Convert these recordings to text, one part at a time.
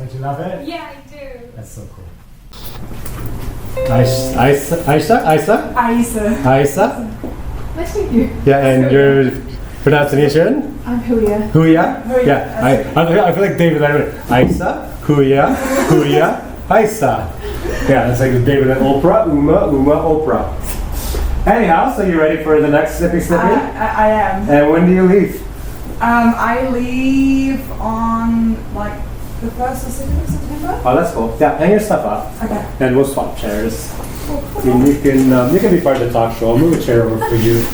Don't you love it? Yeah, I do. That's so cool. Aissa? Aissa? Nice to meet you. Yeah, and your pronunciation? I'm Huya. Huya? Huya. Yeah, I feel like David Letterman. Aissa, Huya, Aissa. Yeah, it's like David and Oprah, Uma, Oprah. Anyhow, so you ready for the next Snippy? I am. And when do you leave? I leave on like the 1st or 2nd of September. Oh, that's cool. Yeah, hang your stuff up. Okay. And we'll swap chairs. And you can be part of the talk show. I'll move a chair over for you.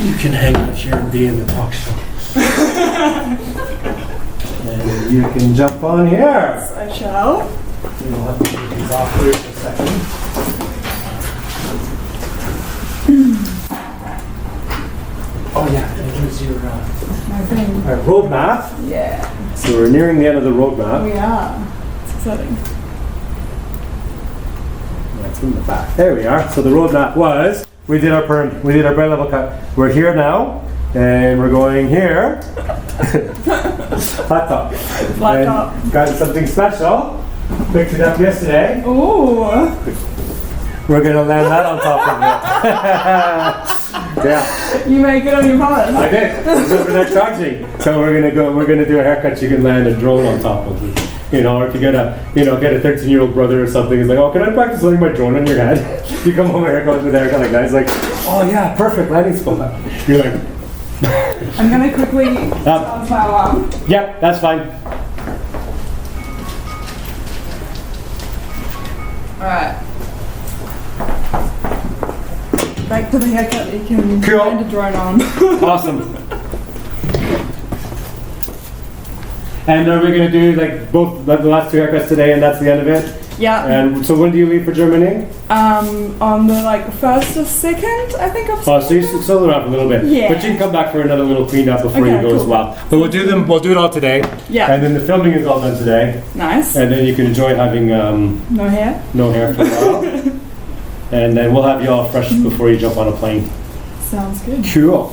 You can hang out here and be in the talk show. And you can jump on here. Yes, I shall. We'll have to take these off for you for a second. Oh yeah, and here's your My thing. roadmap. Yeah. So we're nearing the end of the roadmap. We are. It's exciting. That's in the back. There we are. So the roadmap was, we did our bare level cut. We're here now, and we're going here. Flat top. Flat top. Got something special. Picked it up yesterday. Ooh. We're gonna land that on top of it. Yeah, You make it on your promise. I did. It's overnight charging. So we're gonna do a haircut. You can land a drone on top of it. You know, or if you get a 13-year-old brother or something, he's like, oh, can I practice landing my drone on your head? You come home with a haircut like that. He's like, oh yeah, perfect landing spot. You're like, I'm gonna quickly start my alarm. yeah, that's fine. Alright. Back to the haircut that you can Cool. find a drone on. Awesome. And are we going to do like both the last two haircuts today and that's the end of it? Yeah. And so when do you leave for Germany? On the like 1st or 2nd, I think of Oh, so you're still around for a little bit. Yeah. But you can come back for another little cleanup before you Okay, go as cool. well. But we'll do it all today. Yeah. And then the filming is all done today. Nice. And then you can enjoy having No hair? no hair for a while. And then we'll have you all fresh before you jump on a plane. Sounds good. Cool.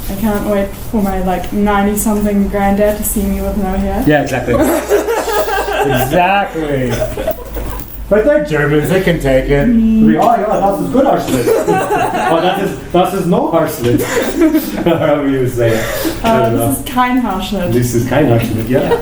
I can't wait for my like 90-something granddad to see me with no hair. Yeah, exactly. Exactly. But they're Germans, they can take it. Oh yeah, das ist gut Arschlit. Oh, das ist no Arschlit. However you say it. This is kein Haarschnitt. This is kein Arschlit, yeah.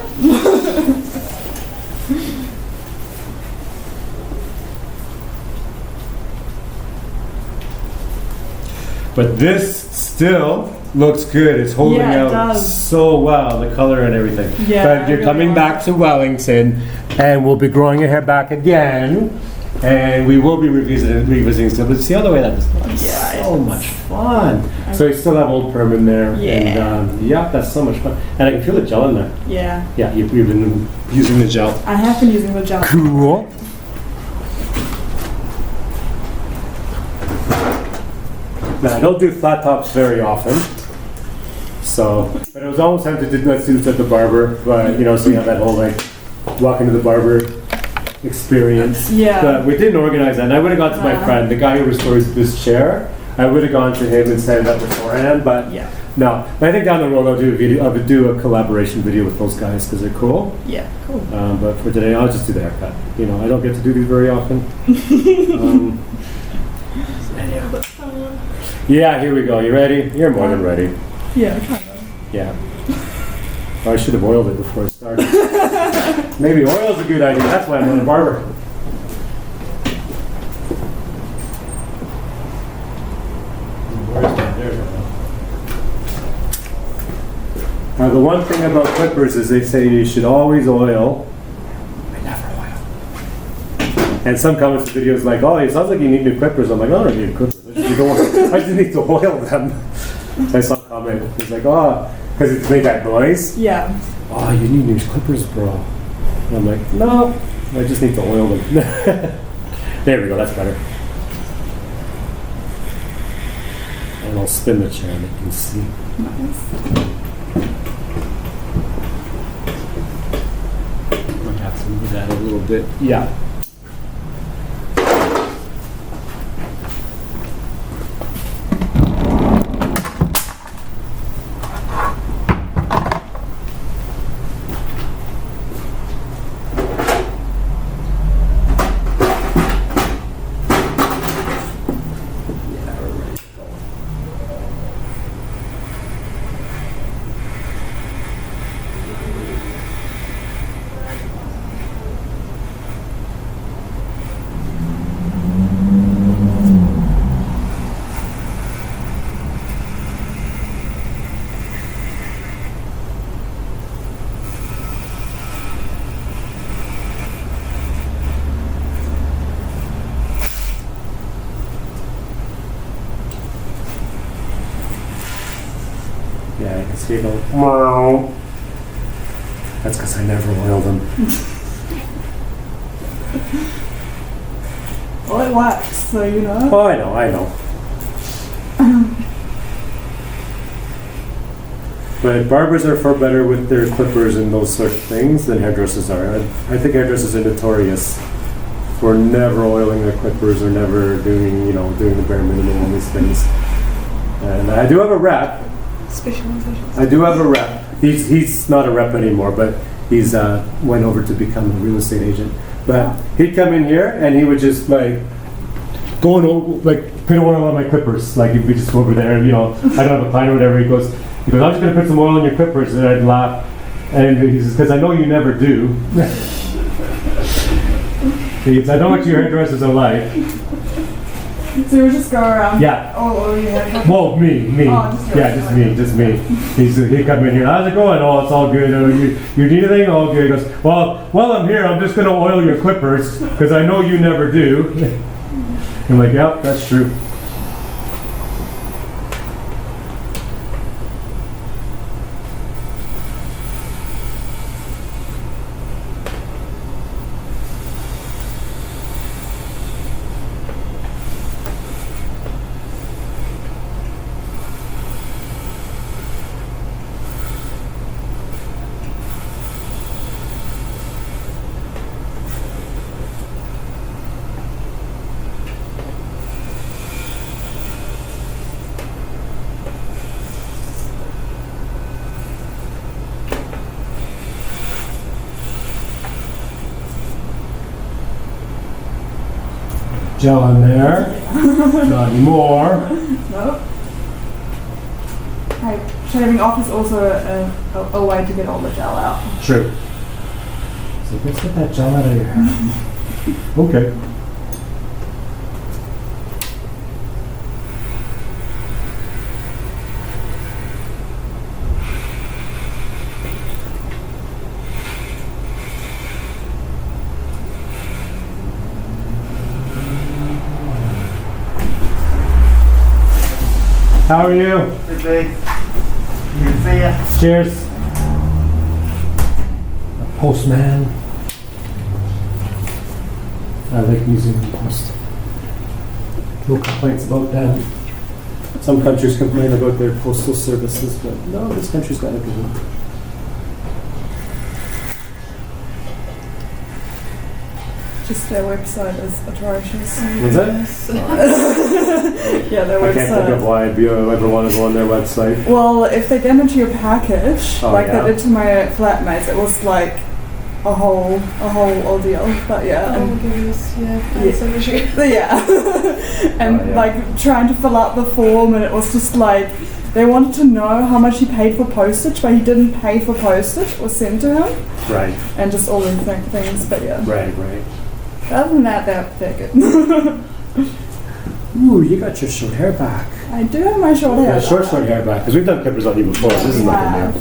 But this still looks good. It's holding Yeah, it out does. so well, the color and everything. Yeah, But I you're really coming like back to Wellington, and we'll be growing your hair back again, and we will be revisiting stuff. But see all the way that just looks Yeah, so much fun. So you still have old perm in there, Yeah. and yeah, that's so much fun. And I can feel the gel in there. Yeah. Yeah, you've been using the gel. I have been using the gel. Cool. Now, I don't do flat tops very often, so, but it was almost tempted to let's do this at the barber, but, so you have that whole, like, walk into the barber experience. Yeah. But we didn't organize that, and I would have gone to my friend, the guy who restores this chair, I would have gone to him and set it up beforehand, but Yeah. no. I think down the road I'll do a video, I would do a collaboration video with those guys, because they're cool. Yeah, cool. But for today, I'll just do the haircut. I don't get to do these very often. Yeah, here we go. You ready? You're more than ready. Yeah, kind of. Yeah. Oh, I should have oiled it before I started. Maybe oil's a good idea. That's why I'm on a barber. Now, the one thing about clippers is they say you should always oil. I never oil. And some comments in videos like, oh, it sounds like you need new clippers. I'm like, I don't need clippers. I just need to oil them. I saw a comment. It's like, oh, because it's made that noise. Yeah. Oh, you need new clippers, bro. And I'm like, no, I just need to oil them. There we go, that's better. And I'll spin the chair that you can see. Nice. Might have to move that a little bit. Yeah. So you go, wow. That's because I never oil them. Well, it works, so you know. Oh, I know. But barbers are far better with their clippers and those sort of things than hairdressers are. I think hairdressers are notorious for never oiling their clippers or never doing the bare minimum on these things. And I do have a rep. Specializations. I do have a rep. He's not a rep anymore, but he's went over to become a real estate agent. But he'd come in here and he would just like going over, like put oil on my clippers. Like he'd be just over there, I don't have a client or whatever. He goes, I'm just gonna put some oil on your clippers, and I'd laugh. And he says, because I know you never do. He says, I know what your hairdressers are like. So you would just go around. Yeah. Oh, yeah. Well, me. Oh, just me. He'd come in here. How's it going? Oh, it's all good. Oh, you need anything? Oh, good. He goes, well, while I'm here, I'm just going to oil your clippers because I know you never do. I'm like, yep, that's true. Gel in there. Not anymore. No. Hey, shaving off is also a way to get all the gel out. True. So let's get that gel out of your hair. Okay. How are you? Good day. Good to see ya. Cheers. A postman. I like using the post. No complaints about them. Some countries complain about their postal services, but no, this country's got a good one. Just their website is atrocious. Was it? Yeah, their I can't think of website. why I'd ever want to go on their website. Well, if they get into your package, Oh, like yeah? they did to my flatmates, it was like a whole ordeal. But yeah, Oh and, goodness, yeah, that's an issue. yeah, and Oh, yeah. like trying to fill out the form, and it was just like they wanted to know how much he paid for postage, but he didn't pay for postage. It was sent to him, Right, and just all these things. But yeah, right. other than that, they're good. Ooh, you got your short hair back. I do have my short hair. Yeah, short hair back, because we've done clippers on you before. This is nothing Wow. new.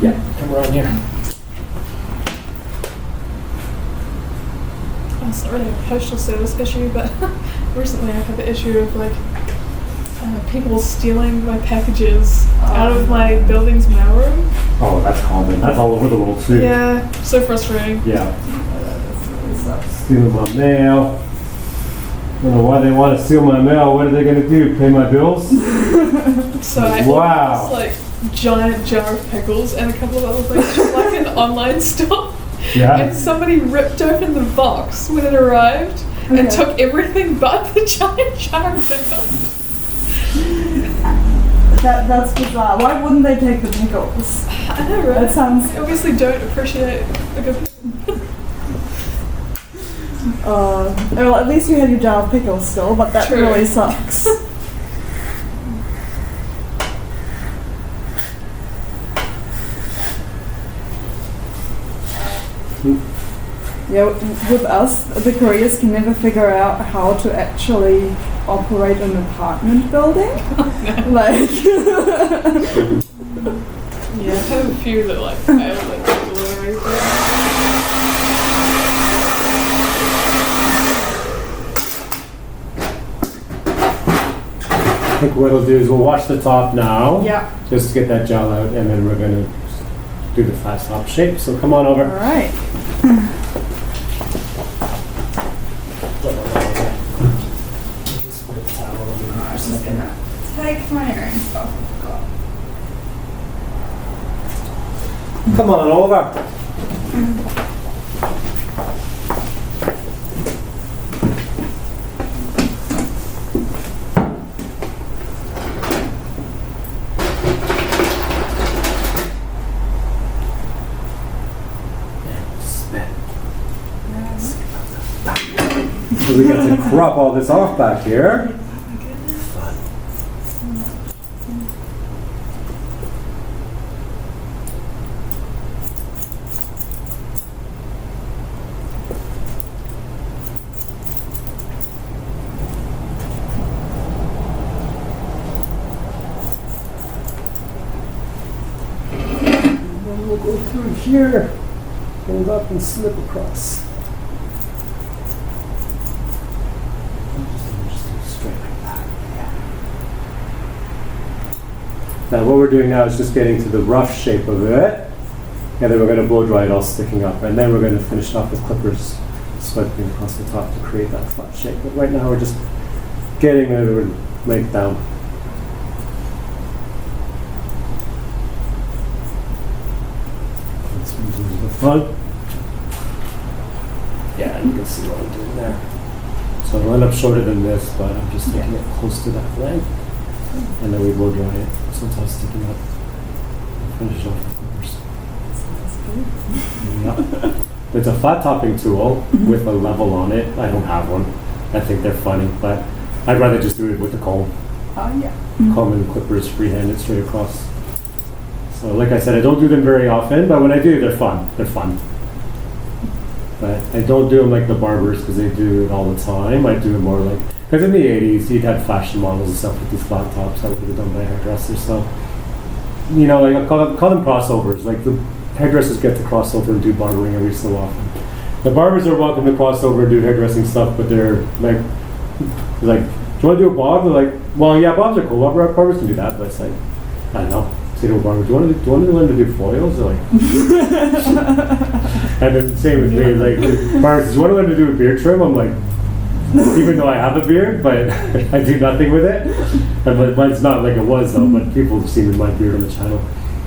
Yeah, come around here. It's not really a postal service issue, but recently I've had the issue of like people stealing my packages out of my building's mailroom. Oh, that's common. That's all over the world too. Yeah, so frustrating. Yeah. Stealing my mail. I don't know why they want to steal my mail. What are they going to do? Pay my bills? So I Wow. ordered this like giant jar of pickles and a couple of other things from like an online store. Yeah. And somebody ripped open the box when it arrived and Okay. took everything but the giant jar of pickles. That's bizarre. Why wouldn't they take the pickles? I know, right? That sounds. I obviously don't appreciate a good Well, at least you had your jar of pickles still, but that True. really sucks. Yeah, with us, the Koreans can never figure out how to actually operate an apartment building. Like, Yeah, I have a few that like I have like glue and everything. I think what we'll do is we'll wash the top now. yeah. Just to get that gel out, and then we're gonna do the flat top shape. So come on All over. right. Take my earrings off. Come on over. So we got to crop all this off back here. Then we'll go through here, hold up and slip across. Now what we're doing now is just getting to the rough shape of it, and then we're going to blow dry it all sticking up, and then we're going to finish off with clippers swiping across the top to create that flat shape. But right now we're just getting it laid down. Let's move to the front. Yeah, you can see what I'm doing there. So it'll end up shorter than this, but I'm just making it close to that length, and then we blow dry it. So it's all sticking up. Finish off the clippers. Yeah. It's a flat topping tool with a level on it. I don't have one. I think they're funny, but I'd rather just do it with the comb. Oh yeah. Comb and clippers freehand straight across. So like I said, I don't do them very often, but when I do, they're fun. They're fun. But I don't do them like the barbers because they do it all the time. I do it more like, because in the 80s, you'd had fashion models and stuff with these flat tops that would be done by hairdressers. So, you know, like I call them crossovers. Like the hairdressers get to cross over and do barbering every so often. The barbers are welcome to cross over and do hairdressing stuff, but they're like, do you want to do a bob? They're like, well, yeah, bobs are cool. Barbers can do that, but it's like, I don't know. Say to a barber, do you want to learn to do foils? They're like, and then same with me. Like, barbers, do you want to learn to do a beard trim? I'm like, even though I have a beard, but I do nothing with it. But it's not like it was though. But people have seen my beard on the channel.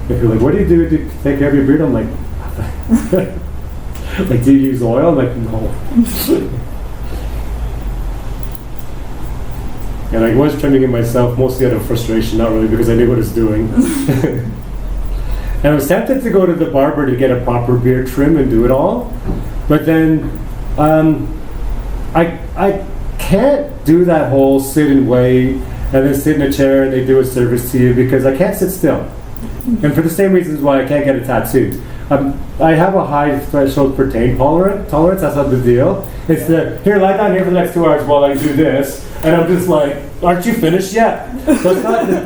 If you're like, what do you do to take care of your beard? I'm like, like, do you use oil? I'm like, no. And I was trimming it myself, mostly out of frustration, not really because I knew what I was doing. And I was tempted to go to the barber to get a proper beard trim and do it all, but then I can't do that whole sit and wait and then sit in a chair and they do a service to you because I can't sit still. And for the same reasons why I can't get a tattoo. I have a high threshold for pain tolerance, that's not the deal. It's the, here, lie down here for the next 2 hours while I do this. And I'm just like, aren't you finished yet? So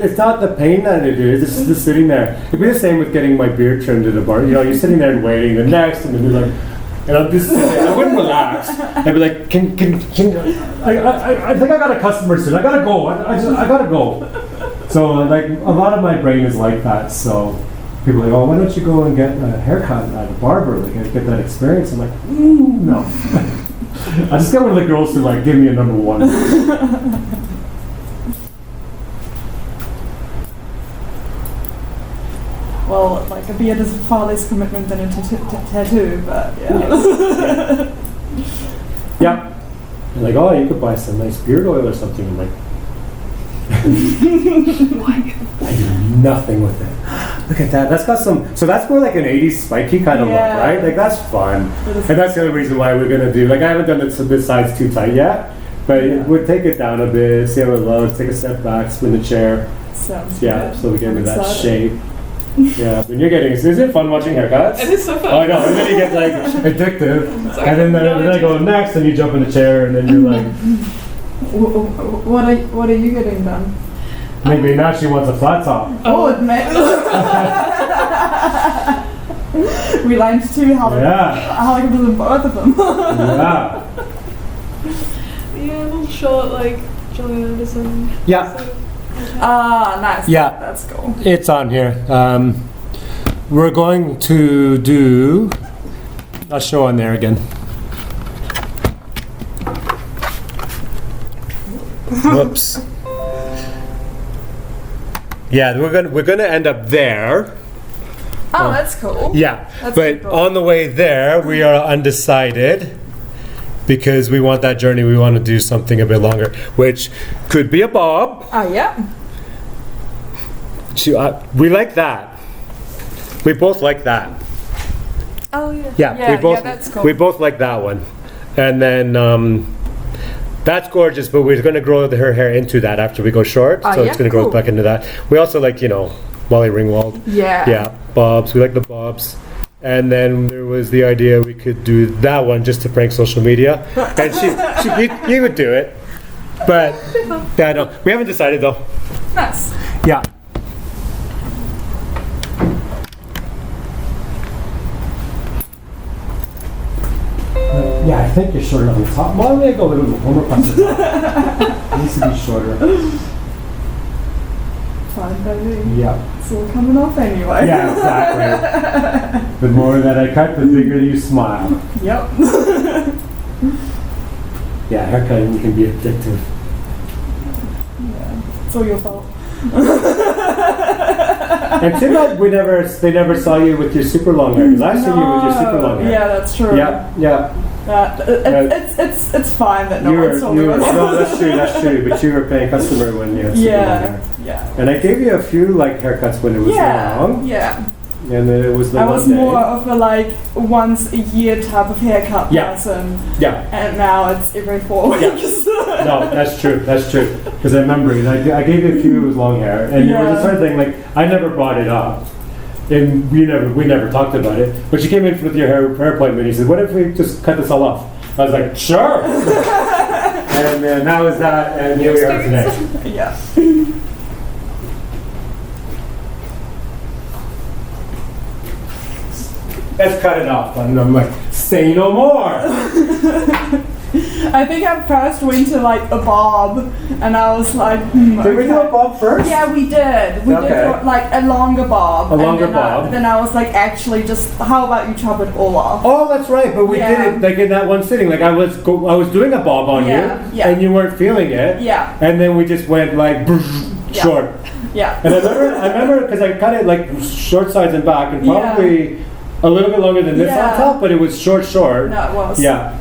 it's not the pain that it is, it's just sitting there. It'd be the same with getting my beard trimmed at a bar. You know, you're sitting there and waiting, the next, and then you're like, and I'm just sitting there. I wouldn't relax. I'd be like, I think I got a customer soon. I gotta go. I gotta go. So like a lot of my brain is like that. So people are like, oh, why don't you go and get a haircut at a barber, like get that experience? I'm like, no. I just get one of the girls to like give me a number one. Well, like a beard is far less commitment than a tattoo, but yeah. Yeah. And like, oh, you could buy some nice beard oil or something. I'm like, I do nothing with it. Look at that. That's got some. So that's more like an 80s spiky kind of look, right? Like that's fun. And that's the other reason why we're gonna do. Like I haven't done this sides too tight yet, but we'll take it down a bit, see how it looks, take a step back, spin the chair. Sounds Yeah. good. So we get into that shape. Yeah, when you're getting, is it fun watching haircuts? It is so fun. Oh, I know, and then you get like addictive, like, and then I go next, and you jump in the chair, and then you're like, What are you getting done? maybe now she wants a flat top. Oh, admit. We learned too how to do both of them. Yeah. Yeah, a little short, like Julian Anderson. Yeah. So, Nice. Yeah. That's cool. It's on here. We're going to do a show on there again. Whoops. Yeah, we're gonna end up there. Oh, that's cool. Yeah, That's but cool. on the way there, we are undecided because we want that journey. We want to do something a bit longer, which could be a bob. Oh, yeah. We like that. We both like that. oh yeah. Yeah, we both that's cool. we both like that one, and then that's gorgeous. But we're going to grow her hair into that after we go short, so yeah, it's going to grow cool. back into that. We also like Molly Ringwald. Yeah. Yeah, bobs. We like the bobs. And then there was the idea we could do that one just to prank social media, and you would do it, but yeah, no, we haven't decided though. Nice. Yeah. Yeah, I think you're shorter on the top. Why don't we go a little bit more across the top? It needs to be shorter. Fine by me. Yeah. It's all coming off anyway. Yeah, exactly. The more that I cut, the bigger you smile. Yep. Yeah, haircutting can be addictive. Yeah. It's all your fault. And too bad they never saw you with your super long hair, because I see you with your super long hair. Yeah, that's true. Yeah, yeah. It's fine that no one saw me. No, that's true, but you were a paying customer when you had super long hair. Yeah. And I gave you a few like haircuts when it was long, Yeah. and then it was the I one was day. more of a like once a year type of haircut Yeah. person, Yeah, and now it's every 4 Yeah. weeks. no, that's true, because I remember it. I gave you a few with long hair, and it was a certain thing, like, I never brought it up, and we never talked about it, but you came in with your hair appointment, and you said, what if we just cut this all off? I was like, sure! And that was that, and here we are today. Yeah. Let's cut it off, and I'm like, say no more! I think I first went to like a bob, and I was like, Did we do a bob first? Yeah, we did. We Okay. did like a longer bob. A longer and then bob. Then I was like, actually, just how about you chop it all off? Oh, that's right. But we Yeah. did it like in that one sitting. Like I was doing a bob on Yeah, you, yeah. and you weren't feeling it. Yeah. And then we just went like Yeah. short. Yeah. And I remember because I cut it like short sides and back, and probably a little bit longer than this Yeah. on top, but it was short. No, it was. Yeah.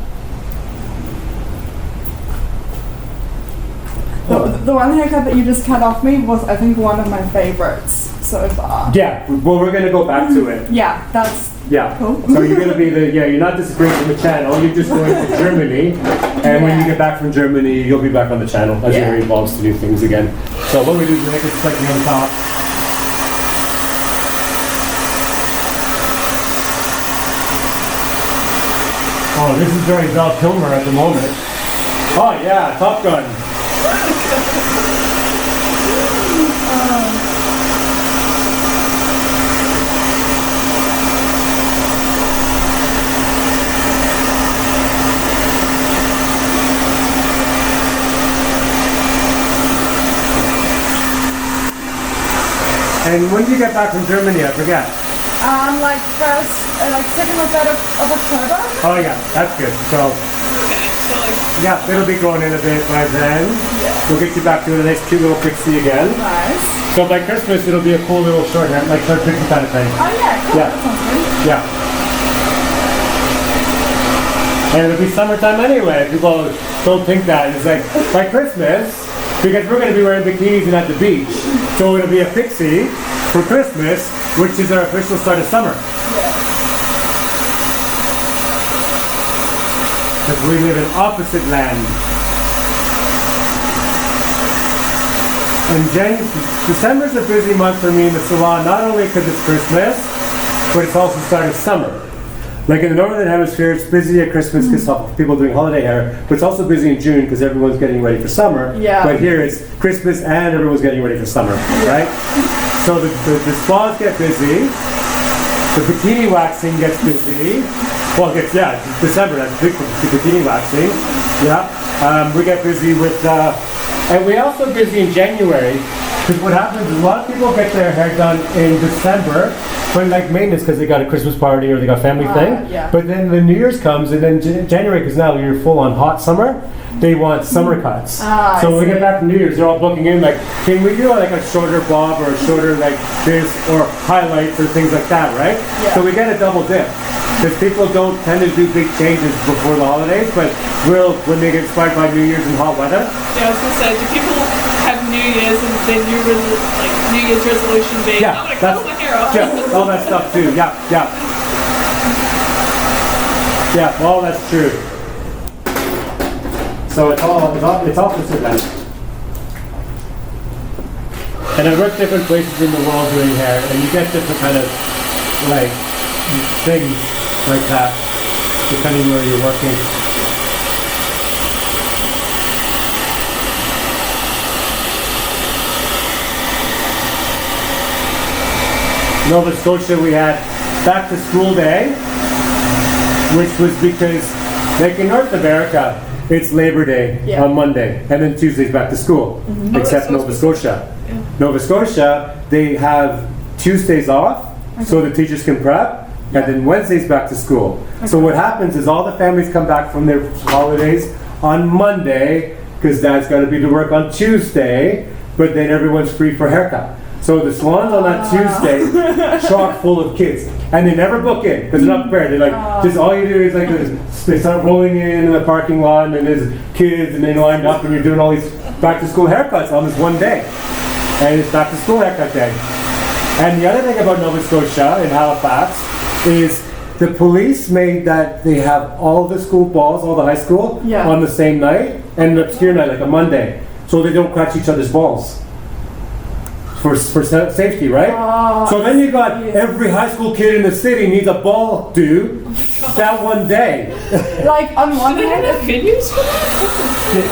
The one haircut that you just cut off me was, I think, one of my favorites so far. Yeah. Well, we're gonna go back to it. Yeah, that's Yeah. Cool. So you're gonna be you're not disappearing from the channel. You're just going to Germany, and when you get back from Germany, you'll be back on the channel as your hair evolves to new things again. So what we do is we make it slightly on top. Oh, this is very Val Kilmer at the moment. Oh yeah, Top Gun. And when did you get back from Germany? I forget. like first, like second or third of October. Oh yeah, that's good. So yeah, it'll be growing in a bit by then. Yeah. We'll get you back to a nice cute little pixie again. Nice. So by Christmas it'll be a cool little short hair, like short pixie kind of thing. Oh yeah, cool. Yeah. That sounds good. Yeah. And it'll be summertime anyway. People don't think that. It's like by Christmas, because we're going to be wearing bikinis and at the beach. So it'll be a pixie for Christmas, which is our official start of summer. Because we live in opposite land. And December's a busy month for me in the salon, not only because it's Christmas, but it's also start of summer. Like in the Northern Hemisphere, it's busy at Christmas because people are doing holiday hair, but it's also busy in June because everyone's getting ready for summer. Yeah. But here it's Christmas and everyone's getting ready for summer, right? So the spas get busy, the bikini waxing gets busy. Well, December, that's big for the bikini waxing. Yeah. We get busy with, and we also busy in January, because what happens is a lot of people get their hair done in December, for like maintenance because they got a Christmas party or they got family thing. Yeah. But then the New Year's comes and then January, because now you're full on hot summer, they want summer cuts. So when we get back from New Year's, they're all booking in like, can we do like a shorter bob or a shorter like this or highlights or things like that, right? Yeah. So we get a double dip. Because people don't tend to do big changes before the holidays, but when they get inspired by New Year's and hot weather. Yeah, I was gonna say, do people have New Year's and their New Year's resolution being, Yeah, I'm gonna cut my hair off? Yeah, all that stuff too. Yeah. Yeah, all that's true. So it's opposite then. And I work different places in the world doing hair, and you get different kind of like things like that, depending where you're working. Nova Scotia, we had back to school day, which was because, like in North America, it's Labor Day on Monday, and then Tuesday's back to school, except Nova Scotia. Yeah. Nova Scotia, they have Tuesdays off, so the teachers can prep, and then Wednesday's back to school. So what happens is all the families come back from their holidays on Monday, because Dad's got to be to work on Tuesday, but then everyone's free for haircut. So the salon's on that Tuesday, chock full of kids, and they never book in because they're not prepared. They're like, just all you do is like this, they start rolling in the parking lot, and there's kids, and they lined up, and you're doing all these back to school haircuts on this one day, and it's back to school haircut day. And the other thing about Nova Scotia in Halifax is the police made that they have all the school balls, all the high school, on the same night, and an obscure night, like a Monday, so they don't catch each other's balls. For safety, right? So then you got every high school kid in the city needs a ball due that one day. Like on one Do they hand, have venues for that?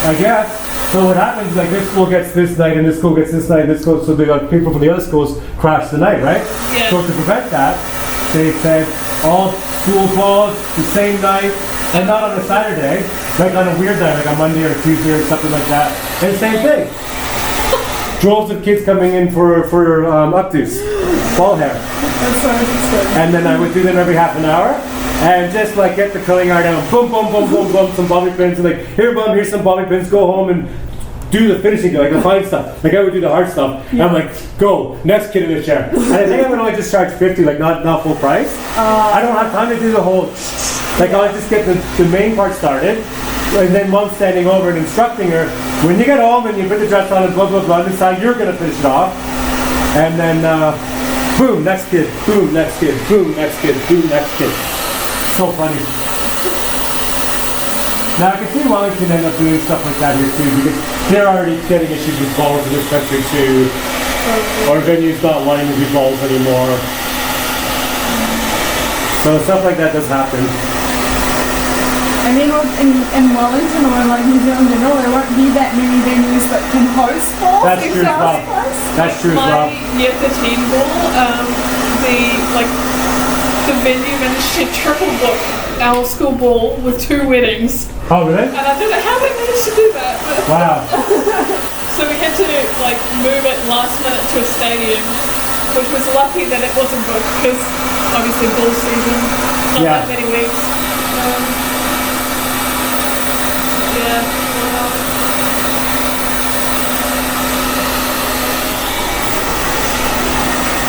I guess. So what happens is like this school gets this night and this school gets this night and this school, so they got people from the other schools crash the night, right? Yeah. So to prevent that, they said all school balls the same night and not on a Saturday, like on a weird night, like a Monday or a Tuesday or something like that. And same thing. Droves of kids coming in for updos, ball hair. that's so interesting. And then I would do them every half an hour. And just like get the curling iron down, boom, boom, boom, boom, boom, some bobby pins, and like, here, bum, here's some bobby pins, go home and do the finishing, like the fine stuff. Like I would do the hard stuff. And I'm like, go, next kid in the chair. And I think I would only just charge 50, like not full price. I don't have time to do the whole, like I'll just get the main part started. And then Mom's standing over and instructing her, when you get home and you put the dress on and blah, blah, blah, this time you're going to finish it off. And then, boom, next kid, boom, next kid, boom, next kid, boom, next kid. So funny. Now I can see Wellington end up doing stuff like that here too, because they're already getting issues with balls in this country too. Or venues not wanting to do balls anymore. So stuff like that does happen. I mean, in Wellington or like New Zealand in general, there won't be that many venues that can host balls. That's true as well. That's true as well. My year 13 ball, the venue managed to triple book our school ball with 2 weddings. Oh really? And I don't know how they managed to do that. But Wow. so we had to like move it last minute to a stadium, which was lucky that it wasn't booked because obviously ball season, not that many weeks.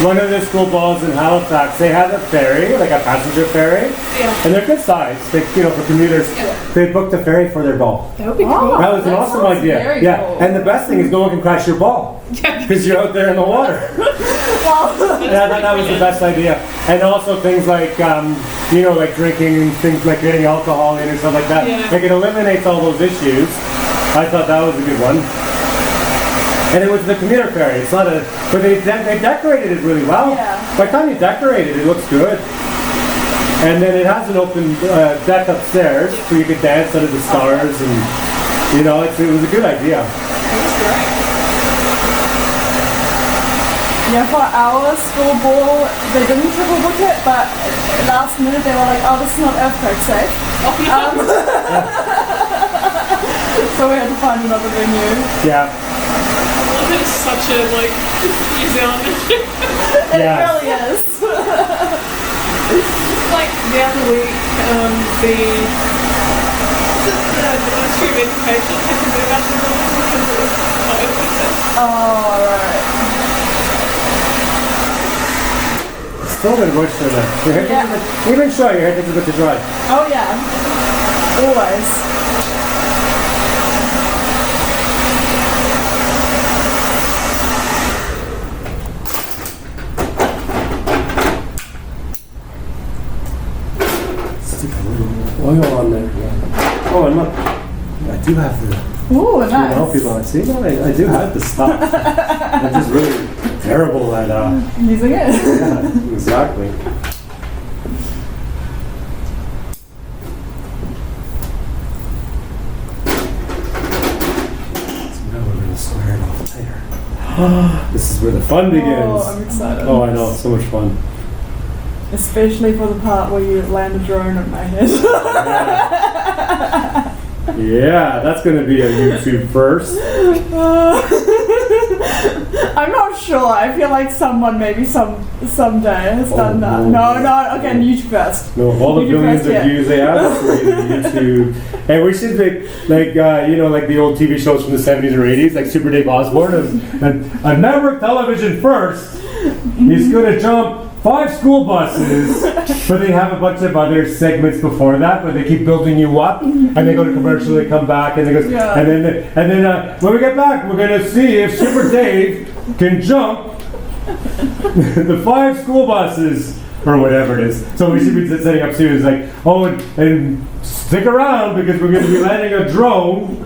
One of the school balls in Halifax, they had a ferry, like a passenger ferry, and they're good size, they, for commuters. They booked a ferry for their ball. That would be cool. That was an awesome idea. very cool. And the best thing is no one can crash your ball because you're out there in the water. That was the best idea. And also things like, like drinking and things like getting alcohol in and stuff like that. Yeah. Like it eliminates all those issues. I thought that was a good one. And it was the commuter ferry. It's not a, but they decorated it really well. Yeah. By the time you decorate it, it looks good. And then it has an open deck upstairs, so you could dance under the stars, and you know, it was a good idea. That's great. Yeah, for our school ball, they didn't triple book it, but last minute they were like, oh, this is not earthquake safe. Oh, no. So we had to find another venue. Yeah. It's such a, like, New Zealand issue. It Yeah. really is. Like, the other week, the Ministry of Education had to move out the building because it was not earthquake safe. Oh, right. Still a bit moisture there. Your hair Yeah. takes a bit, even sure your hair takes a bit to dry. Oh, yeah. Always. Stick a little oil on there. Yeah. Oh, and look, I do have the. Ooh, You know, people nice. are see, no, I do have the stuff. I'm just really terrible at. Using it. Yeah, exactly. So now we're gonna square it off tighter. This is where the fun begins. Oh, I'm excited. Oh, I know, it's so much fun. Especially for the part where you land a drone on my head. Yeah, that's gonna be a YouTube first. I'm not sure. I feel like someone maybe someday has done that. no. No, okay, YouTube first. No, of all the YouTube billions first, of yeah. views they have, that's really YouTube. And we should make, like, you know, like the old TV shows from the 70s or 80s, like Super Dave Osborne, and on network television first, he's gonna jump 5 school buses, but they have a bunch of other segments before that, but they keep building you up, and they go to commercial, they come back, and they go, Yeah. and then when we get back, we're gonna see if Super Dave can jump the 5 school buses or whatever it is. So we should be setting up series like, oh, and stick around because we're going to be landing a drone.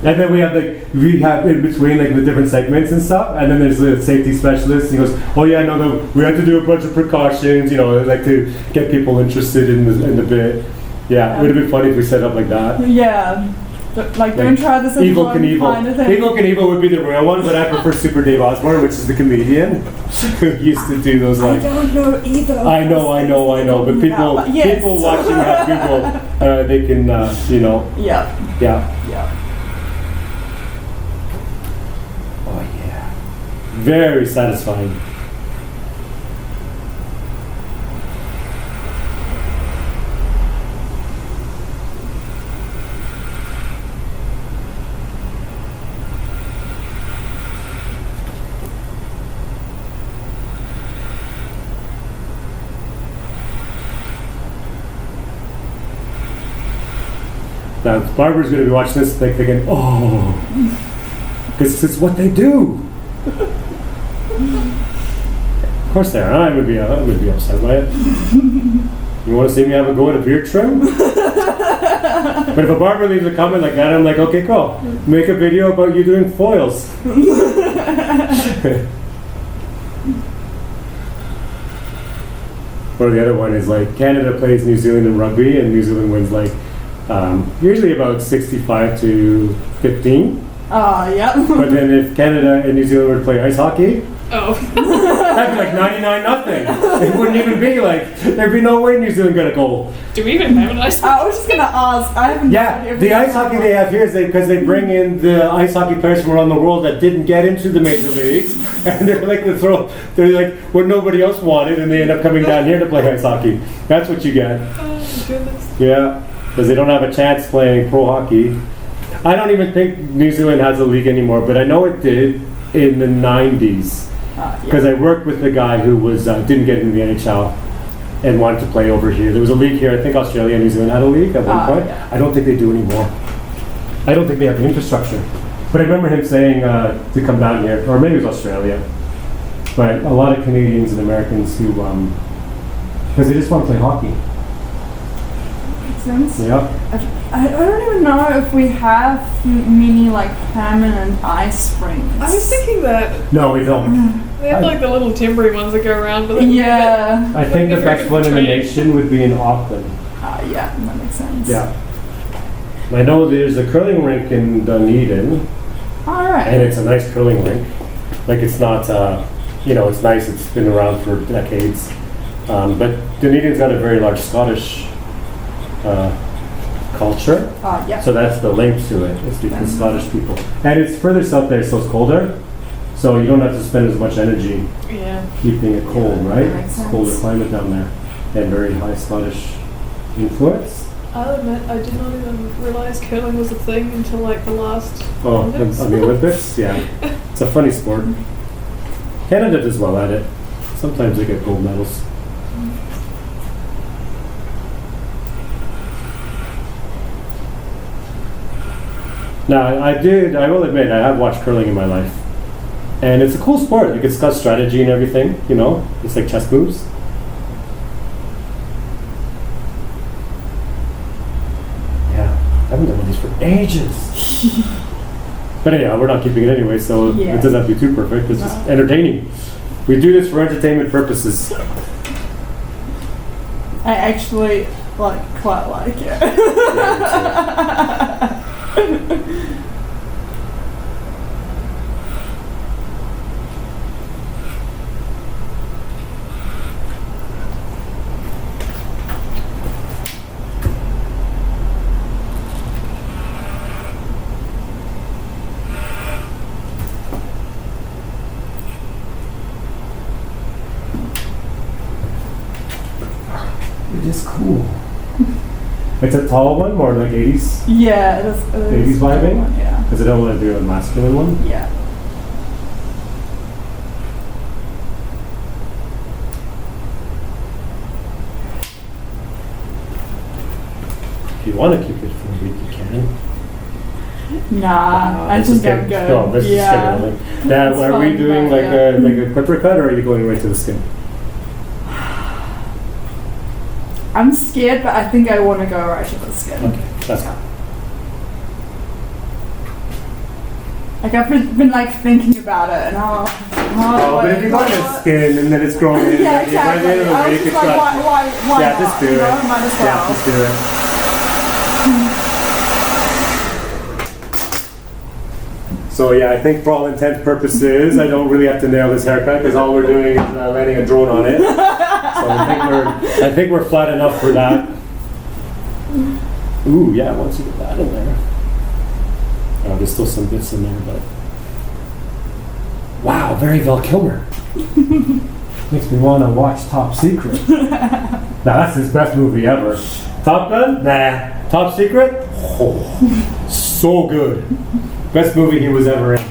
And then we have in between like the different segments and stuff. And then there's the safety specialist. He goes, oh yeah, no, we have to do a bunch of precautions. You know, like to get people interested in the bit. Yeah, it would have been funny if we set up like that. Yeah. Like, don't try this at Evil home Knievel. kind of thing. Evil Knievel would be the real one, but I prefer Super Dave Osborne, which is the comedian who used to do those I like. don't know either. I know. But people, Yes. people watching that Google, they can, you know, Yeah. yeah. Yeah. Oh yeah, very satisfying. Now, Barbara's going to be watching this like thinking, oh, because it's what they do. Of course they are. I would be upset by it. You want to see me have a go at a beard trim? But if a barber leaves a comment like that, I'm like, okay, cool. Make a video about you doing foils. Or the other one is like, Canada plays New Zealand in rugby, and New Zealand wins like usually about 65 to 15. Yeah. But then if Canada and New Zealand were to play ice hockey, Oh. that'd be like 99-0. It wouldn't even be like, there'd be no way New Zealand got a goal. Do we even have an ice I was just gonna ask. I haven't. Yeah, the ice hockey they have here is because they bring in the ice hockey players from around the world that didn't get into the major leagues, and they're like they're like what nobody else wanted, and they end up coming down here to play ice hockey. That's what you get. Oh, goodness. Yeah, because they don't have a chance playing pro hockey. I don't even think New Zealand has a league anymore, but I know it did in the 90s. Because I worked with the guy who was didn't get in the NHL and wanted to play over here. There was a league here. I think Australia and New Zealand had a league at one point. Yeah. I don't think they do anymore. I don't think they have the infrastructure. But I remember him saying to come down here, or maybe it was Australia. But a lot of Canadians and Americans who, because they just want to play hockey. Makes sense. Yep. I don't even know if we have many like permanent ice springs. I was thinking that No, we don't. they have like the little temporary ones that go around, but Yeah. I think the If best you're one in the trained. nation would be in Auckland. Yeah, that makes sense. Yeah. I know there's a curling rink in Dunedin, All right. and it's a nice curling rink. Like it's not, it's nice. It's been around for decades. But Dunedin's got a very large Scottish culture. Yeah. So that's the link to it. It's because Scottish people. And it's further south there, so it's colder. So you don't have to spend as much energy yeah. keeping it cold, right? that makes It's colder sense. climate down there. And very high Scottish influence. I'll admit, I did not even realize curling was a thing until like the last Oh, Olympics. on the Olympics? Yeah. It's a funny sport. Canada does well at it. Sometimes they get gold medals. Now, I will admit, I have watched curling in my life. And it's a cool sport. Like, it's got strategy and everything, It's like chess moves. Yeah, I haven't done one of these for ages. But anyhow, we're not keeping it anyway, so Yeah. it doesn't have to be too perfect. It's just entertaining. We do this for entertainment purposes. I actually quite like it. It is cool. It's a tall one, more like 80s. Yeah, it is. 80s vibing? Yeah. Because I don't want to do a masculine one. Yeah. If you want to keep it for a week, you can. Nah, I This think is I'm good. good. No, this yeah. is good. Now, That's are we fine, doing but, like a clipper cut, or are you going right to the skin? I'm scared, but I think I want to go right to the skin. Okay, that's fine. Like I've been thinking about it, and Oh, but if you want the skin and then it's growing in, Yeah, and by the end of exactly. the I was week, just it's like, got. why Yeah, not? just do You it. know, might as well. Yeah, just do it. So yeah, I think for all intent purposes, I don't really have to nail this haircut because all we're doing is landing a drone on it. So I think we're flat enough for that. Ooh, yeah, once you get that in there. There's still some bits in there, but wow, very Val Kilmer. Makes me want to watch Top Secret. Now that's his best movie ever. Top Gun? Nah. Top Secret? Oh, so good. Best movie he was ever in.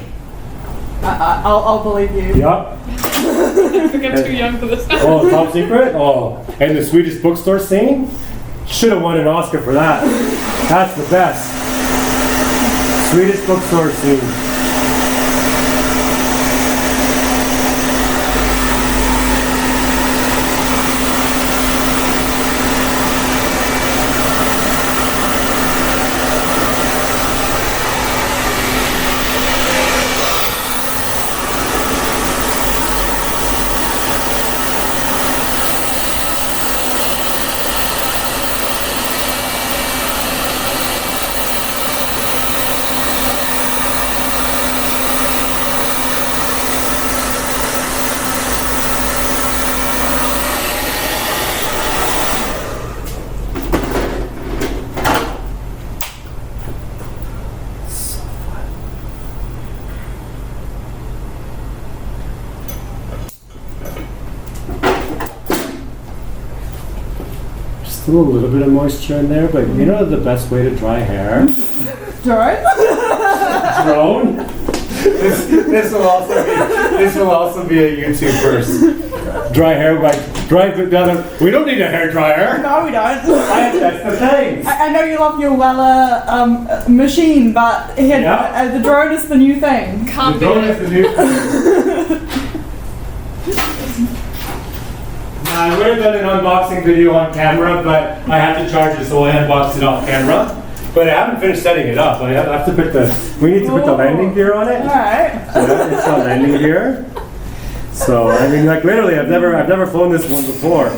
I'll believe you. Yup. I think I'm too young for this. Oh, Top Secret? Oh, and the Swedish bookstore scene? Should have won an Oscar for that. That's the best. Swedish bookstore scene. Still a little bit of moisture in there, but you know the best way to dry hair? Drone? Drone? This will also be a YouTube first. Dry hair by we don't need a hair dryer. No, we don't. That's the thing. I know you love your Weller machine, but here, Yeah. the drone is the new thing. Can't The be drone is it. the new thing. I would have done an unboxing video on camera, but I had to charge it, so I unboxed it off camera. But I haven't finished setting it up. I have to put we need to put the landing gear on it. Alright. So it's the landing gear. So I mean, like literally, I've never flown this one before.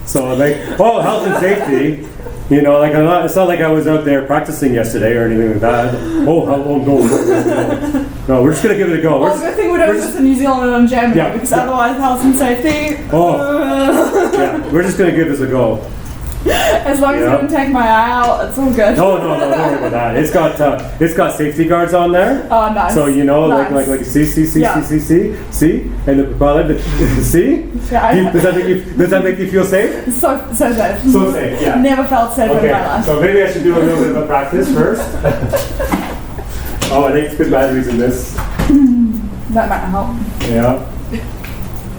So like, oh, health and safety. You know, like it's not like I was out there practicing yesterday or anything like that. Oh no. No, we're just gonna give it a go. Well, good thing we don't listen to New Zealand and Germany, Yeah. because otherwise health and safety. Yeah, we're just gonna give this a go. As long as Yeah. you don't take my eye out, it's all good. No, don't worry about that. It's got safety guards on there. Oh, nice. So you know, Nice. like see, Yeah. see, and the propeller, see. Yeah, Does that make you feel safe? so safe. So safe, yeah. Never felt safe in my Okay, life. so maybe I should do a little bit of a practice first. Oh, I think it's good batteries in this. That might help. Yeah.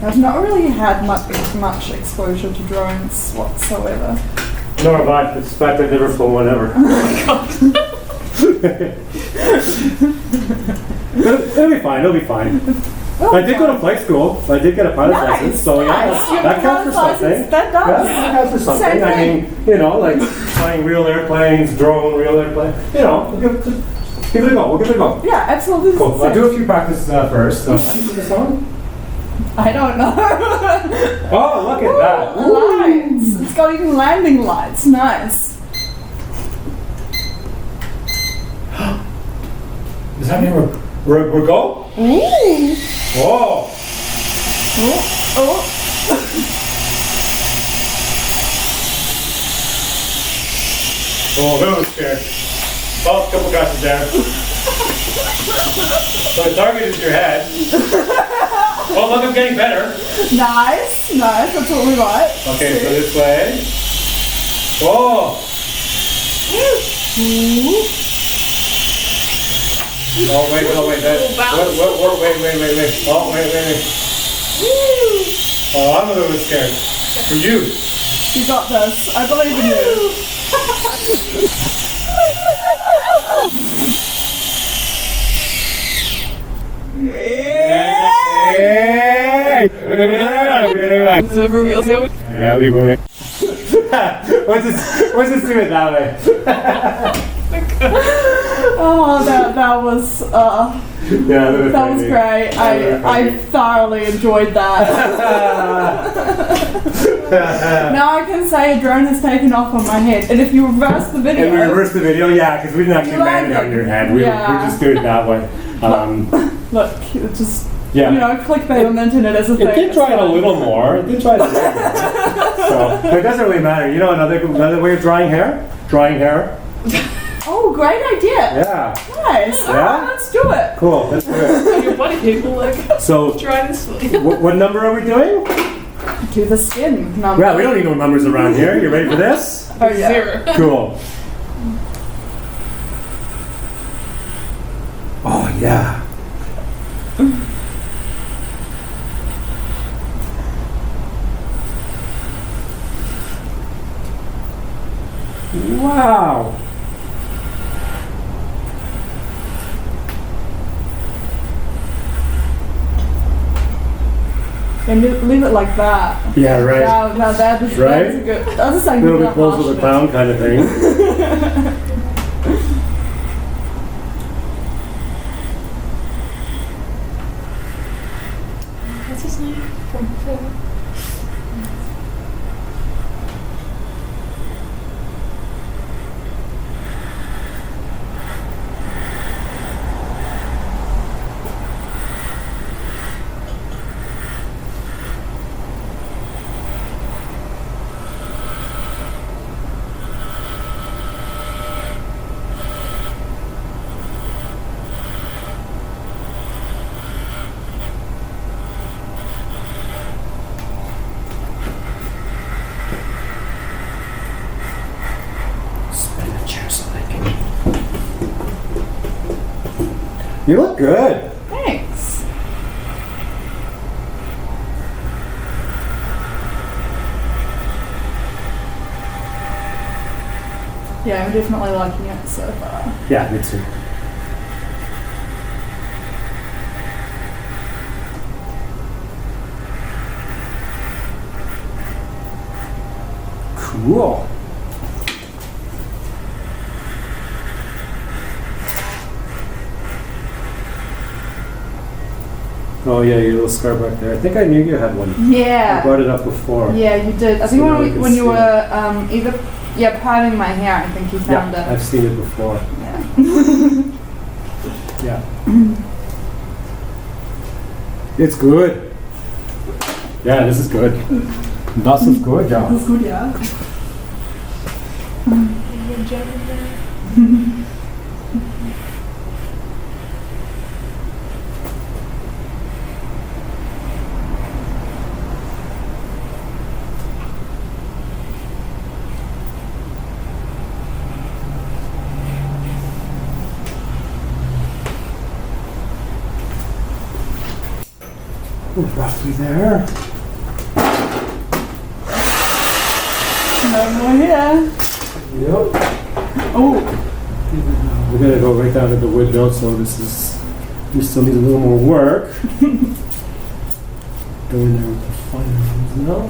I've not really had much exposure to drones whatsoever. Nor have I. It's the fact I've never flown one ever. It'll be fine. It'll be fine. Oh, I did go to flight school. I did get a pilot's Nice, license, so yeah, nice. You have that a counts for pilot's something. license, that does. Yeah, that counts for something. Same I thing. mean, you know, like flying real airplanes, drone, real airplane. You know, we'll give it a go. We'll give it a go. Yeah, absolutely. Cool. I'll do a few practices first. So, can you put this on? I don't know. Oh, look at that. Lights. It's got even landing lights. Nice. Does that mean we're go? Ooh. Whoa. Oh. Oh. Oh, that was scared. Oh, a couple crashes there. So the target is your head. Oh, look, I'm getting better. Nice. Nice. That's what we like. Okay, so this way. Oh. Ooh. Oh, wait. That, wait. Oh, wait. Oh, I'm a little bit scared. For you. You got this. I believe in you. It's over real soon. Yeah, leave it. What's this do it that way? Oh, that was Yeah, that was great. I thoroughly enjoyed that. Now I can say a drone has taken off on my head, and if you reverse the video, And we reversed the video, yeah, because we didn't actually land it on your head. We Yeah. just do it that way. look, it just Yeah. you know, clickbait on the internet is a thing. It did It's try it a fine. little more. It did try it a little more. So, but it doesn't really matter. You know another way of drying hair? Drying hair. Oh, great idea! Yeah. Nice. Yeah? Alright, let's do it. Cool. That's good. Your body people like So, try this. what number are we doing? Do the skin number. Yeah, we don't need no numbers around here. You ready for this? Oh yeah. 0. Cool. Oh yeah. Wow. And leave it like that. Yeah, right. Now that is Right? That's a good. That's a second. Little bit close to the clown kind of thing. What's his name? From before? Spin the chair so they can. You look good. Thanks. Yeah, I'm definitely liking it so far. Yeah, me too. Cool. Oh yeah, your little scar back there. I think I knew you had one. I Yeah. brought it up before. Yeah, you did. I think So now I when, can when you see were either parting my hair, I think you found Yeah, it. I've seen it before. Yeah. Yeah. It's good. Yeah, this is good. Das ist gut, ja. Das ist gut, ja. Good job in there. Roughly there. No more hair. Yep. Oh, We're gonna go right down to the wood mill, so we still need a little more work. Go in there with the finer ones now.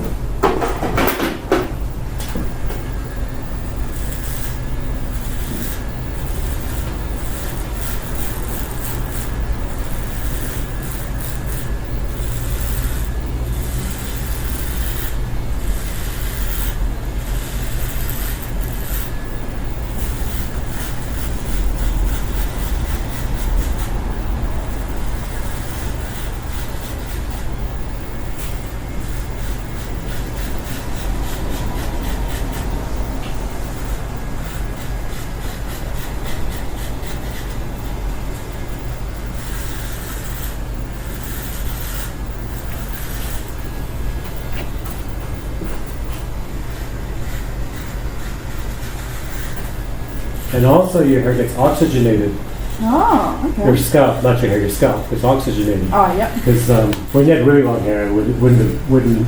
And also your hair gets oxygenated. oh, Your okay. scalp, not your hair, your scalp is oxygenated. Oh, yeah. Because when you had really long hair, it wouldn't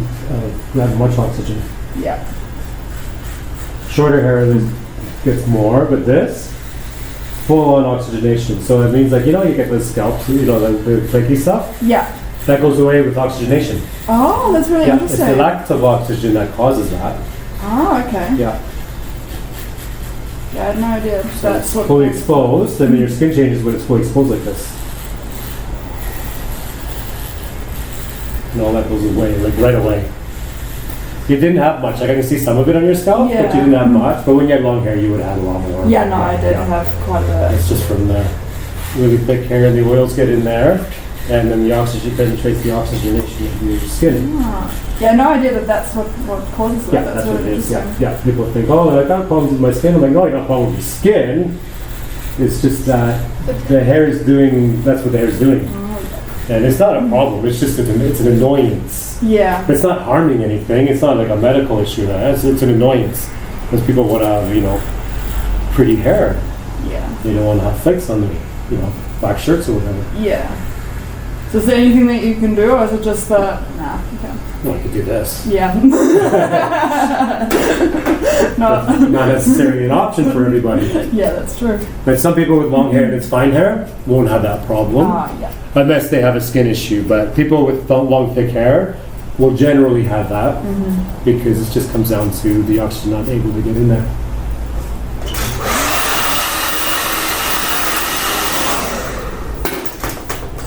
have much oxygen. Yeah. Shorter hair gets more, but this, full on oxygenation. So it means like, you get the scalp, the flaky stuff, Yeah. that goes away with oxygenation. Oh, that's really Yeah, it's interesting. the lack of oxygen that causes that. Oh, okay. Yeah. Yeah, I had no idea. So That's it's what fully exposed, and then your skin changes when it's fully exposed like this. And all that goes away, like right away. You didn't have much. Like I can see some of it on your scalp, but Yeah. you didn't have much. But when you had long hair, you would have had a lot more. Yeah, no, I did Yeah. have quite a bit. It's just from the really thick hair, the oils get in there, and then the oxygen penetrates the oxygenation of your skin. Ah. Yeah, no idea that that's what causes it. Yeah, that's what really it is. Yeah, interesting. yeah. People think, oh, I got problems with my skin. I'm like, no, I got problems with your skin. It's just that the hair is doing. That's what the hair is doing, Oh, and it's not a problem. It's just it's an annoyance. yeah. It's not harming anything. It's not like a medical issue. It's an annoyance because people want to have pretty hair. Yeah. They don't want to have flakes on their black shirts or whatever. Yeah. So is there anything that you can do, or is it just nah, okay. Well, I could do this. Yeah. That's no. not necessarily an option for everybody. Yeah, that's true. But some people with long hair and it's fine hair won't have that problem. Ah, yeah. Unless they have a skin issue. But people with long, thick hair will generally have that because it just comes down to the oxygen not able to get in there.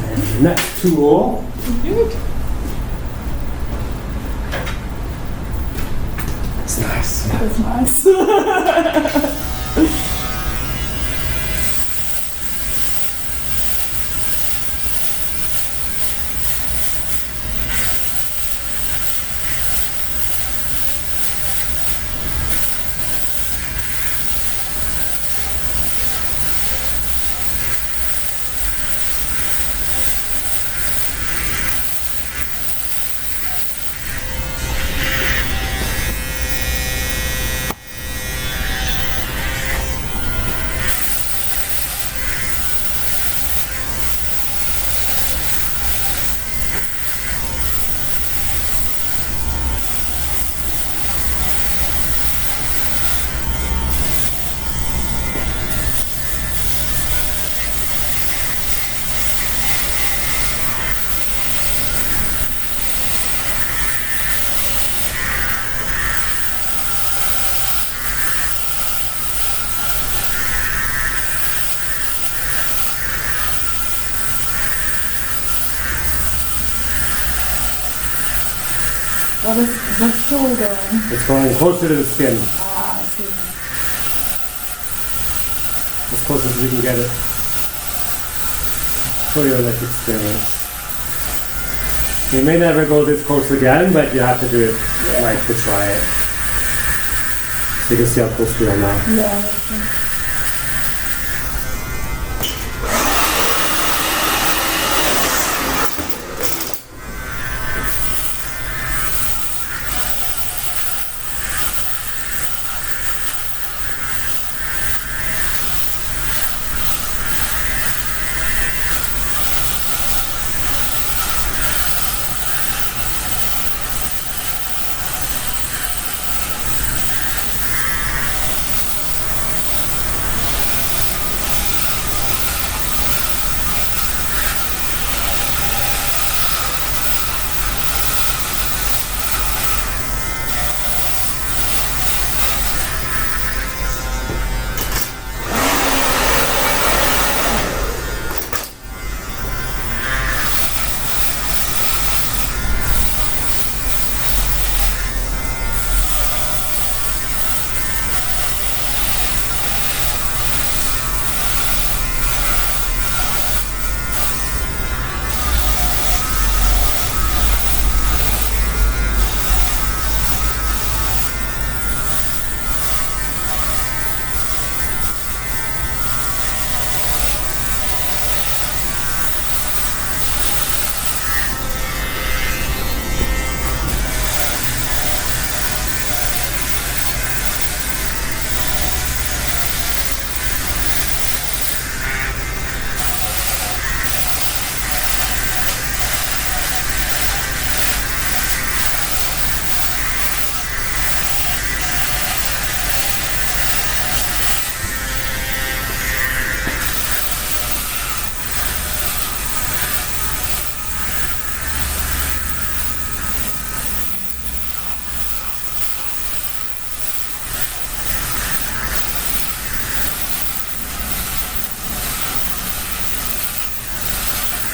And the next tool. It's nice. That's nice. What is the tool doing? It's going closer to the skin. Ah, I see. As close as we can get it. For your life experience. You may never go this close again, but you have to do it right to try it. So you can see how close we are now. Yeah, that's true.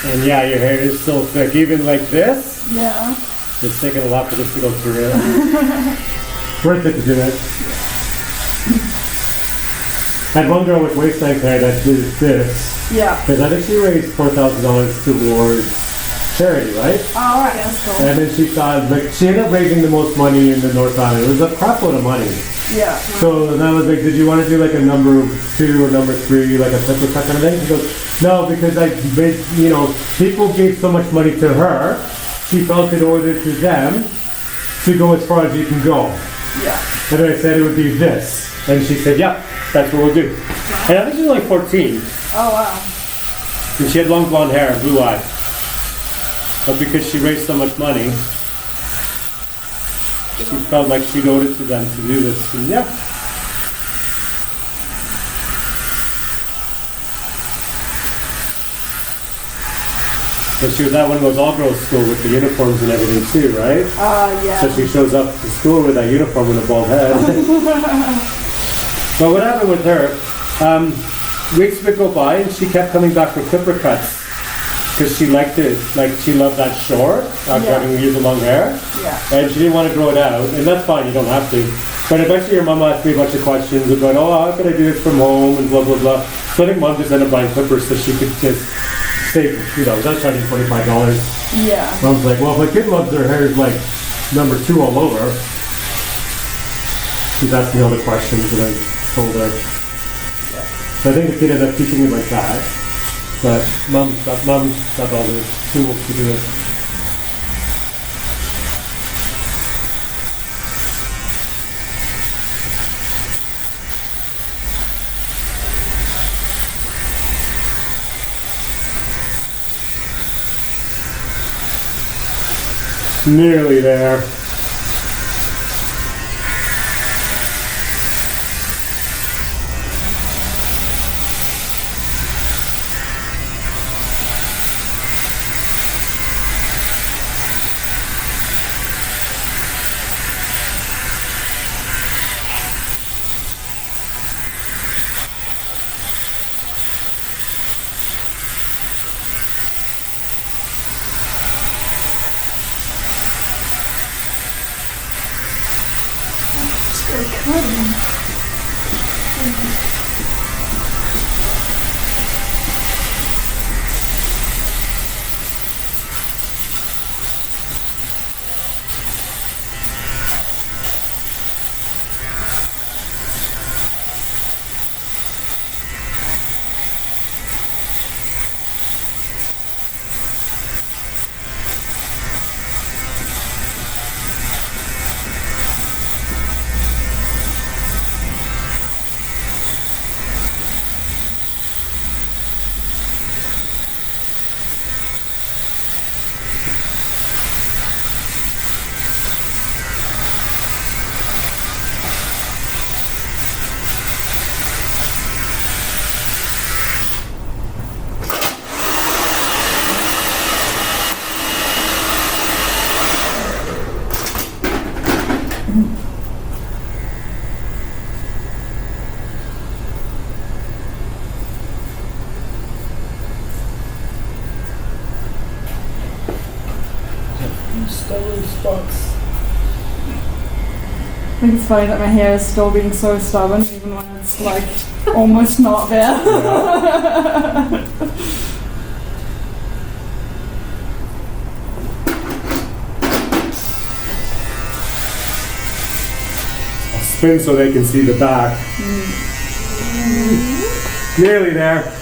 And yeah, your hair is so thick. Even like this, Yeah. it's taking a lot for this to go through it. Worth it to do it. I had one girl with waist length hair that did this. Yeah. Because I think she raised $4,000 towards charity, right? Oh, alright, that's cool. And then she thought, like, she ended up raising the most money in the North Island. It was a crap load of money. Yeah. So then I was like, did you want to do like a number 2 or number 3, like a flipper cut kind of thing? She goes, no, because I made, you know, people gave so much money to her, she felt it owed it to them to go as far as you can go. Yeah. And then I said it would be this. And she said, yep, that's what we'll do. And I think she was only 14. Oh, wow. And she had long blonde hair and blue eyes. But because she raised so much money, she felt like she owed it to them to do this. And yeah. But she was at one of those all-girls school with the uniforms and everything too, right? Yeah. So she shows up to school with that uniform and a bald head. But what happened with her, weeks would go by and she kept coming back for clipper cuts. Because she liked it, like she loved that short, having use of long hair. Yeah. And she didn't want to grow it out, and that's fine, you don't have to. But eventually your mom asked me a bunch of questions about, oh, how can I do this from home, and blah, blah, blah. So I think mom just ended up buying clippers so she could just save, you know, without charging $25. Yeah. Mom's like, well, if my kid loves their hair is like number 2 all over. She's asking me all the questions, and I told her. So I think the kid ended up keeping it like that. But mom's got all the tools to do it. Nearly there. stubborn spots. I think it's funny that my hair is still being so stubborn even when it's like almost not there. I'll spin so they can see the back. Nearly there.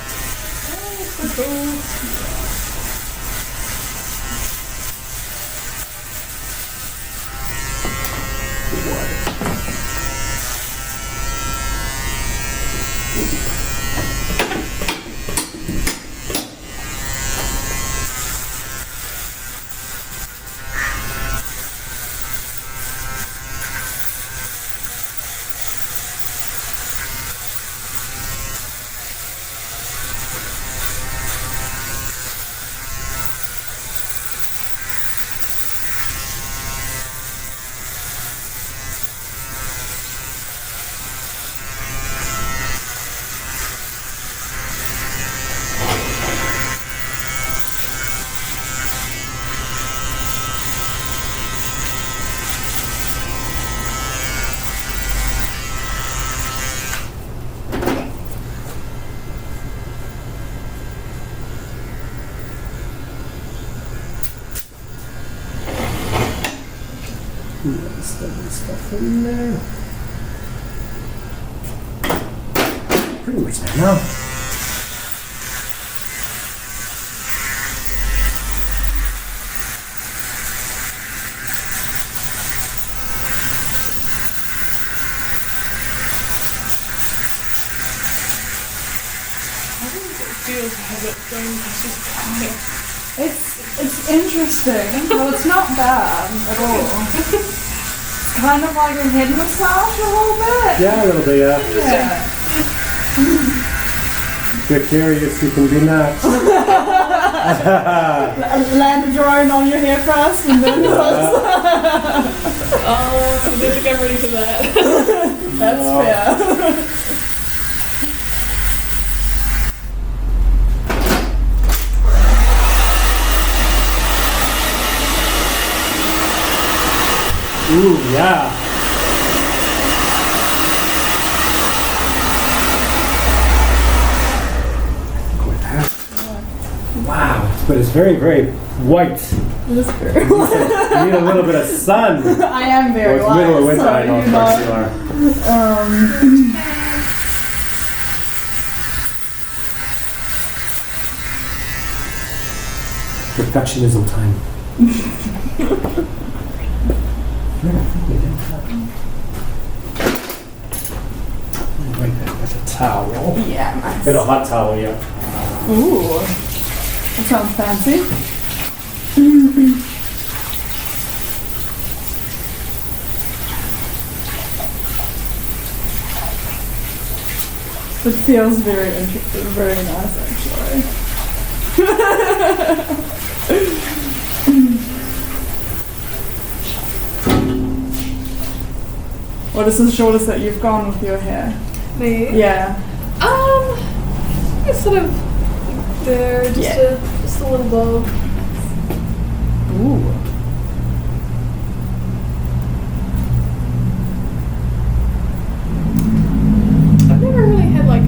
Stubborn stuff in there. Pretty much there now. How does it feel to have it going past his back? It's interesting, but it's not bad at all. Kind of like a head massage a little bit. Yeah, a little bit, yeah. Yeah. If you're curious, you can be next. Land a drone on your hair first and then Oh, I don't think I'm ready for that. that's fair. Ooh, yeah. Wow, but it's very, very white. It is very You need a little bit of sun. I am very Well, it's middle of winter, so, I know, of course you are. Perfectionism time. Right there with a towel. Yeah, nice. Get a hot towel, yeah. Ooh, that sounds fancy. It feels very interesting, very nice actually. What is the shortest that you've gone with your hair? Me? Yeah. It's sort of there, just Yeah. just a little bow. Ooh. I've never really had like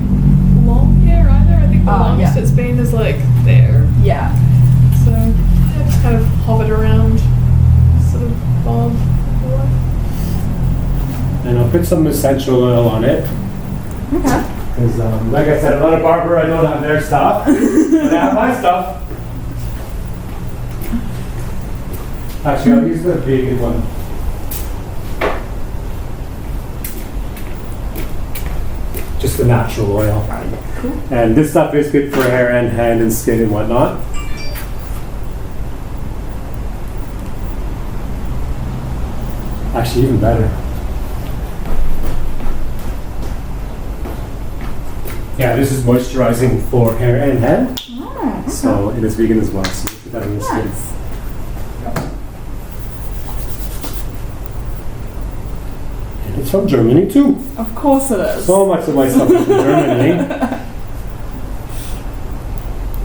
long hair either. I think the longest yeah. it's been is like there. Yeah. So I just kind of hovered around, sort of bob. And I'll put some essential oil on it. Okay. Because, like I said, I'm not a barber, I don't have their stuff. But I have my stuff. Actually, I'll use the vegan one. Just the natural oil. Cool. And this stuff is good for hair and hand and skin and whatnot. Actually, even better. Yeah, this is moisturizing for hair and head. Oh, okay. So it is vegan as well, so you put that on your skin. Nice. And it's from Germany too. Of course it is. So much of my stuff is from Germany.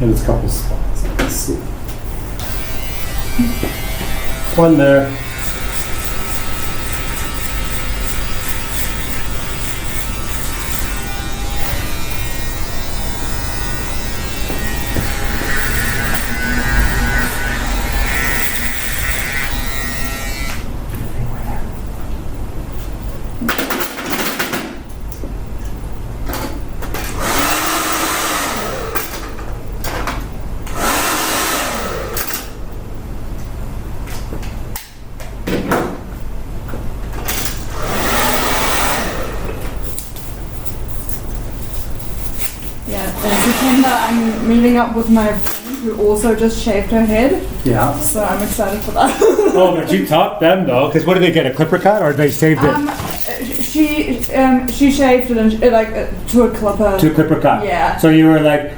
And it's a couple spots. Let's see. One there. Yeah, in September I'm meeting up with my friend who also just shaved her head, Yeah. so I'm excited for that. Oh, but you taught them though, because what did they get? A clipper cut or they shaved it? She shaved it and to a clipper. To a clipper cut. Yeah. So you were like,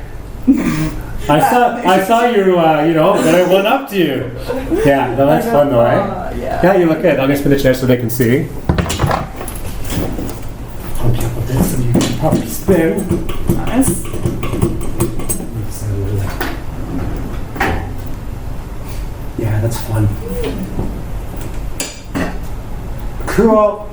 I saw you, that I went up to you. Yeah, no, that's fun though, eh? Yeah. Yeah, you look good. I'm gonna spin the chair so they can see. Pump you up with this so you can properly spin. Nice. Yeah, that's fun. Cool.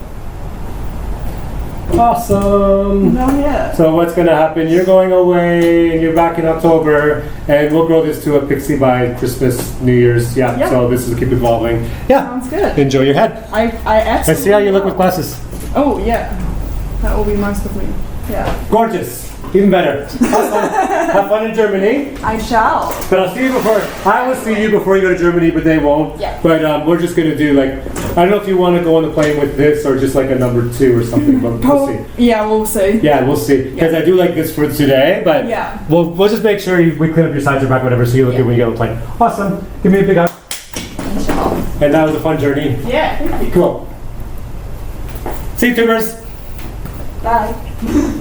Awesome. No, yeah. So what's going to happen? You're going away and you're back in October and we'll grow this to a pixie by Christmas, New Year's. Yeah, Yep. so this will keep evolving. Yeah. Sounds good. Enjoy your head. I absolutely. Let's see how you look with glasses. Oh yeah, that will be nice with me. Yeah. Gorgeous. Even better. Awesome. Have fun in Germany. I shall. But I'll see you before. I will see you before you go to Germany, but they won't. Yeah. But we're just gonna do like, I don't know if you want to go on the plane with this or just like a number 2 or something. But we'll see. Yeah, we'll see. Yeah, we'll see. Because I do like this for today, but Yeah. we'll just make sure we clean up your sides or back, whatever, so you look good when you get on the plane. Awesome. Give me a big hug. I shall. And that was a fun journey. Yeah. Thank you. Cool. See you, tubers. Bye.